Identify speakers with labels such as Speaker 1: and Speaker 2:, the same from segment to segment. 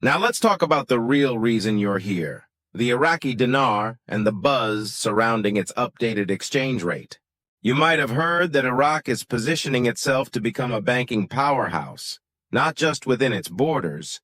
Speaker 1: Now let's talk about the real reason you're here, the Iraqi dinar and the buzz surrounding its updated exchange rate. You might have heard that Iraq is positioning itself to become a banking powerhouse, not just within its borders,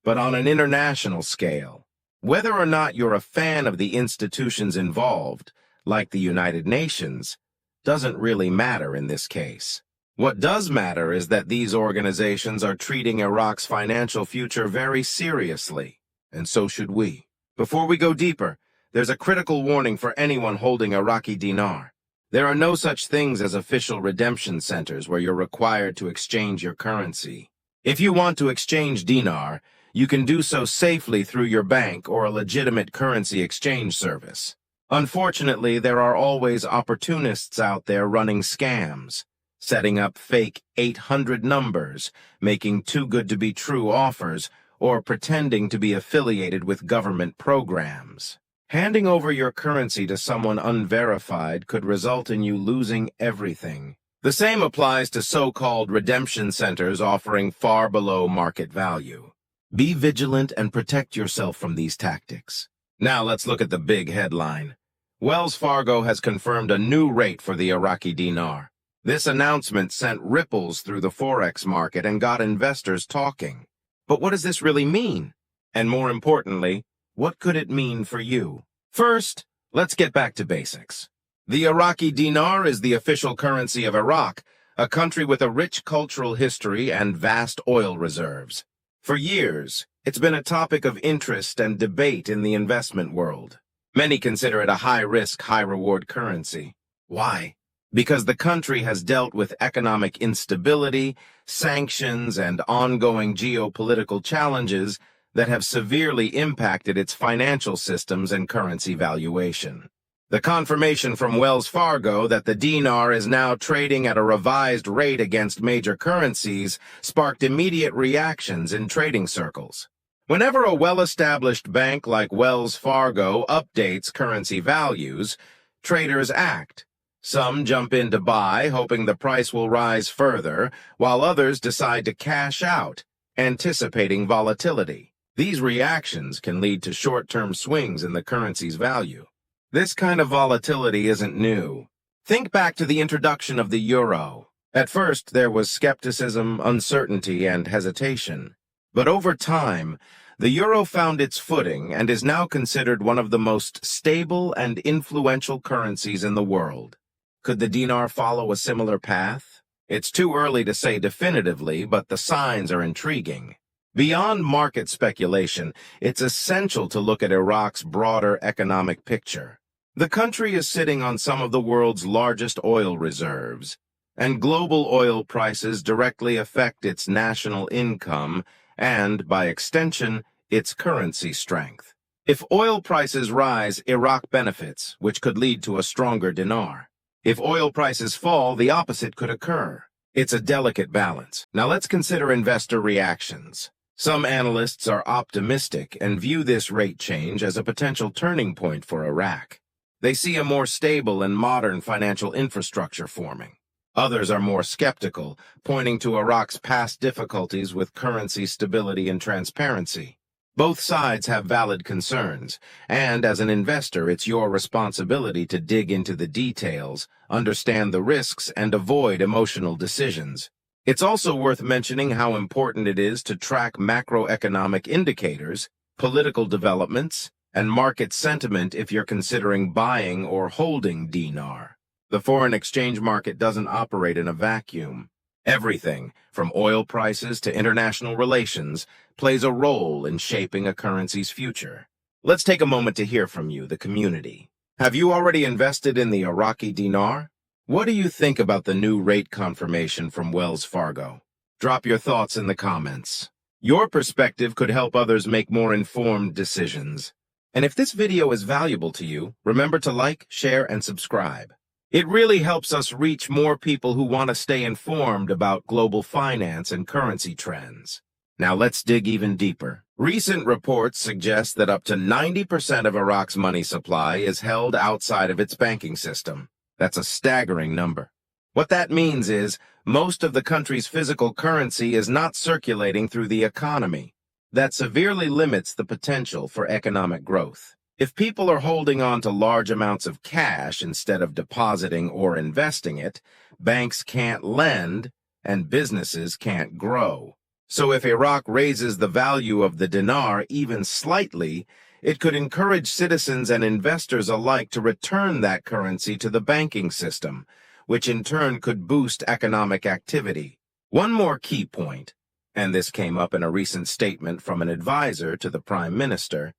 Speaker 1: but on an international scale. Whether or not you're a fan of the institutions involved, like the United Nations, doesn't really matter in this case. What does matter is that these organizations are treating Iraq's financial future very seriously, and so should we. Before we go deeper, there's a critical warning for anyone holding Iraqi dinar. There are no such things as official redemption centers where you're required to exchange your currency. If you want to exchange dinar, you can do so safely through your bank or a legitimate currency exchange service. Unfortunately, there are always opportunists out there running scams, setting up fake 800 numbers, making too-good-to-be-true offers, or pretending to be affiliated with government programs. Handing over your currency to someone unverified could result in you losing everything. The same applies to so-called redemption centers offering far below market value. Be vigilant and protect yourself from these tactics. Now let's look at the big headline. Wells Fargo has confirmed a new rate for the Iraqi dinar. This announcement sent ripples through the Forex market and got investors talking. But what does this really mean? And more importantly, what could it mean for you? First, let's get back to basics. The Iraqi dinar is the official currency of Iraq, a country with a rich cultural history and vast oil reserves. For years, it's been a topic of interest and debate in the investment world. Many consider it a high-risk, high-reward currency. Why? Because the country has dealt with economic instability, sanctions, and ongoing geopolitical challenges that have severely impacted its financial systems and currency valuation. The confirmation from Wells Fargo that the dinar is now trading at a revised rate against major currencies sparked immediate reactions in trading circles. Whenever a well-established bank like Wells Fargo updates currency values, traders act. Some jump in to buy, hoping the price will rise further, while others decide to cash out, anticipating volatility. These reactions can lead to short-term swings in the currency's value. This kind of volatility isn't new. Think back to the introduction of the euro. At first, there was skepticism, uncertainty, and hesitation. But over time, the euro found its footing and is now considered one of the most stable and influential currencies in the world. Could the dinar follow a similar path? It's too early to say definitively, but the signs are intriguing. Beyond market speculation, it's essential to look at Iraq's broader economic picture. The country is sitting on some of the world's largest oil reserves, and global oil prices directly affect its national income and, by extension, its currency strength. If oil prices rise, Iraq benefits, which could lead to a stronger dinar. If oil prices fall, the opposite could occur. It's a delicate balance. Now let's consider investor reactions. Some analysts are optimistic and view this rate change as a potential turning point for Iraq. They see a more stable and modern financial infrastructure forming. Others are more skeptical, pointing to Iraq's past difficulties with currency stability and transparency. Both sides have valid concerns, and as an investor, it's your responsibility to dig into the details, understand the risks, and avoid emotional decisions. It's also worth mentioning how important it is to track macroeconomic indicators, political developments, and market sentiment if you're considering buying or holding dinar. The foreign exchange market doesn't operate in a vacuum. Everything, from oil prices to international relations, plays a role in shaping a currency's future. Let's take a moment to hear from you, the community. Have you already invested in the Iraqi dinar? What do you think about the new rate confirmation from Wells Fargo? Drop your thoughts in the comments. Your perspective could help others make more informed decisions. And if this video is valuable to you, remember to like, share, and subscribe. It really helps us reach more people who want to stay informed about global finance and currency trends. Now let's dig even deeper. Recent reports suggest that up to 90% of Iraq's money supply is held outside of its banking system. That's a staggering number. What that means is most of the country's physical currency is not circulating through the economy. that severely limits the potential for economic growth. If people are holding on to large amounts of cash instead of depositing or investing it, banks can't lend and businesses can't grow. So if Iraq raises the value of the dinar even slightly, it could encourage citizens and investors alike to return that currency to the banking system, which in turn could boost economic activity. One more key point, and this came up in a recent statement from an advisor to the Prime Minister,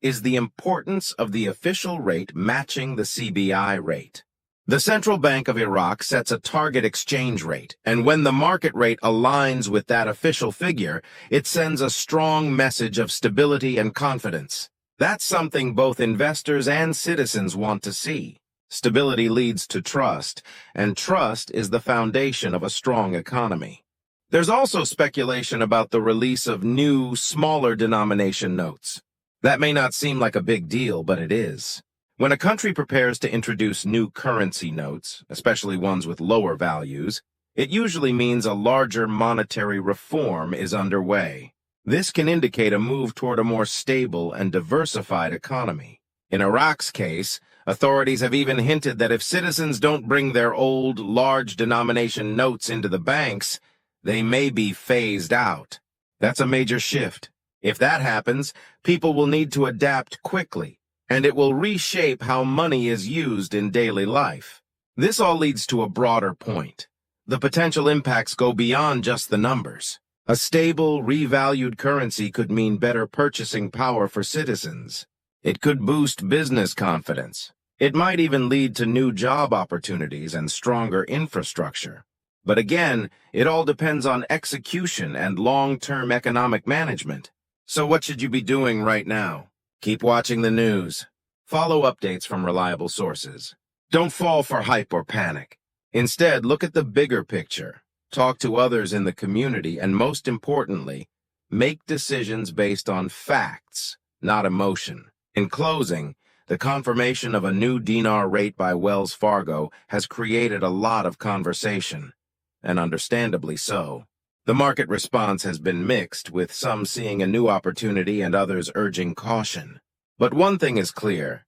Speaker 1: is the importance of the official rate matching the CBI rate. The Central Bank of Iraq sets a target exchange rate, and when the market rate aligns with that official figure, it sends a strong message of stability and confidence. That's something both investors and citizens want to see. Stability leads to trust, and trust is the foundation of a strong economy. There's also speculation about the release of new, smaller denomination notes. That may not seem like a big deal, but it is. When a country prepares to introduce new currency notes, especially ones with lower values, it usually means a larger monetary reform is underway. This can indicate a move toward a more stable and diversified economy. In Iraq's case, authorities have even hinted that if citizens don't bring their old, large denomination notes into the banks, they may be phased out. That's a major shift. If that happens, people will need to adapt quickly, and it will reshape how money is used in daily life. This all leads to a broader point. The potential impacts go beyond just the numbers. A stable, revalued currency could mean better purchasing power for citizens. It could boost business confidence. It might even lead to new job opportunities and stronger infrastructure. But again, it all depends on execution and long-term economic management. So what should you be doing right now? Keep watching the news. Follow updates from reliable sources. Don't fall for hype or panic. Instead, look at the bigger picture. Talk to others in the community, and most importantly, make decisions based on facts, not emotion. In closing, the confirmation of a new dinar rate by Wells Fargo has created a lot of conversation, and understandably so. The market response has been mixed, with some seeing a new opportunity and others urging caution. But one thing is clear.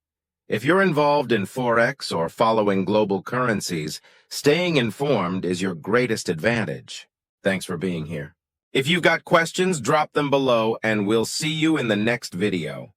Speaker 1: If you're involved in Forex or following global currencies, staying informed is your greatest advantage. Thanks for being here. If you've got questions, drop them below, and we'll see you in the next video.